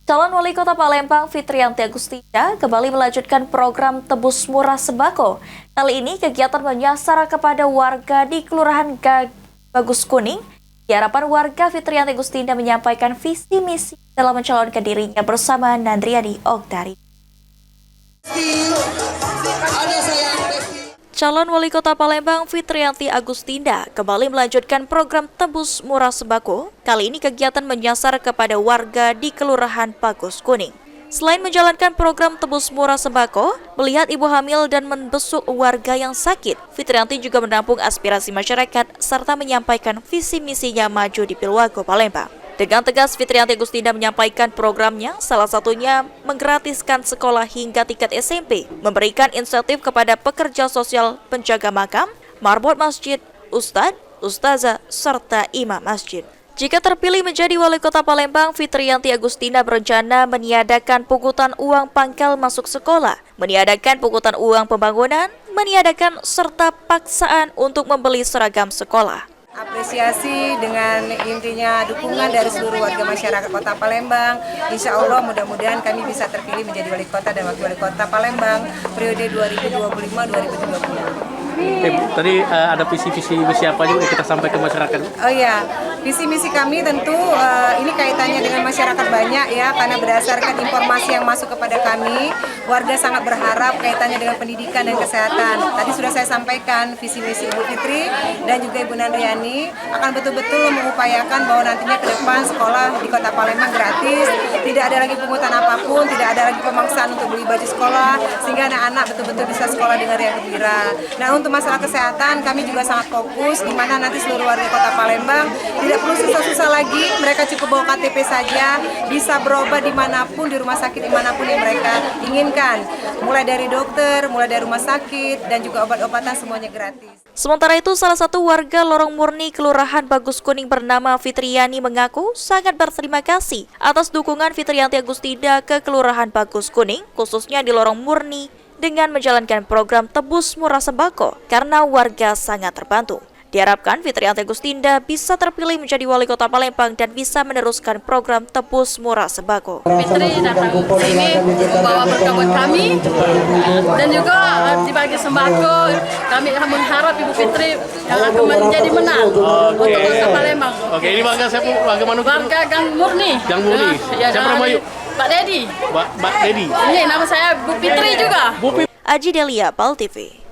Calon Wali Kota Palembang Fitriyanti Agustina kembali melanjutkan program Tebus Murah Sembako. Kali ini kegiatan menyasar kepada warga di Kelurahan Bagus Kuning. Diharapkan warga Fitriyanti Agustina menyampaikan visi misi dalam mencalonkan dirinya bersama Nandriani Ogdari. Calon Wali Kota Palembang Fitriyanti Agustina kembali melanjutkan program Tebus Murah Sembako. Kali ini kegiatan menyasar kepada warga di Kelurahan Bagus Kuning. Selain menjalankan program Tebus Murah Sembako, melihat ibu hamil dan membesuk warga yang sakit, Fitriyanti juga menampung aspirasi masyarakat serta menyampaikan visi misinya maju di Pilwagub Palembang. Dengan tegas, Fitriyanti Agustina menyampaikan programnya, salah satunya menggratiskan sekolah hingga tingkat SMP, memberikan insentif kepada pekerja sosial penjaga makam, marbot masjid, ustadz, ustazah, serta imam masjid. Jika terpilih menjadi Wali Kota Palembang, Fitriyanti Agustina berencana meniadakan pungutan uang pangkal masuk sekolah, meniadakan pungutan uang pembangunan, meniadakan serta paksaan untuk membeli seragam sekolah. Apresiasi dengan intinya dukungan dari seluruh warga masyarakat Kota Palembang. Insya Allah mudah-mudahan kami bisa terpilih menjadi Wali Kota dan Wakil Wali Kota Palembang periode 2025-2030. Tadi ada visi-visi misi apa juga yang kita sampaikan ke masyarakat? Oh ya, visi misi kami tentu ini kaitannya dengan masyarakat banyak ya, karena berdasarkan informasi yang masuk kepada kami, warga sangat berharap kaitannya dengan pendidikan dan kesehatan. Tadi sudah saya sampaikan visi misi Ibu Fitri dan juga Ibu Nandriani akan betul-betul mengupayakan bahwa nantinya ke depan sekolah di Kota Palembang gratis, tidak ada lagi pungutan apapun, tidak ada lagi pemaksaan untuk beli baju sekolah, sehingga anak-anak betul-betul bisa sekolah dengan riang gembira. Nah, untuk masalah kesehatan kami juga sangat fokus di mana nanti seluruh warga Kota Palembang tidak perlu susah-susah lagi, mereka cukup bawa KTP saja, bisa berobat dimanapun, di rumah sakit dimanapun yang mereka inginkan, mulai dari dokter, mulai dari rumah sakit, dan juga obat-obatan semuanya gratis. Sementara itu, salah satu warga Lorong Murni Kelurahan Bagus Kuning bernama Fitriani mengaku sangat berterima kasih atas dukungan Fitriyanti Agustina ke Kelurahan Bagus Kuning, khususnya di Lorong Murni, dengan menjalankan program Tebus Murah Sembako karena warga sangat terbantu. Diharapkan Fitriyanti Agustina bisa terpilih menjadi Wali Kota Palembang dan bisa meneruskan program Tebus Murah Sembako. Fitri datang ke sini membawa berkah buat kami dan juga dibagi sembako. Kami mengharap Ibu Fitri yang akan menjadi menang untuk Kota Palembang. Oke, ini warga siapa? Warga mana? Warga Gang Murni. Gang Murni. Siapa namanya? Pak Dedi. Pak Dedi. Ini nama saya Bu Fitri juga. Aji Delia, PAL TV.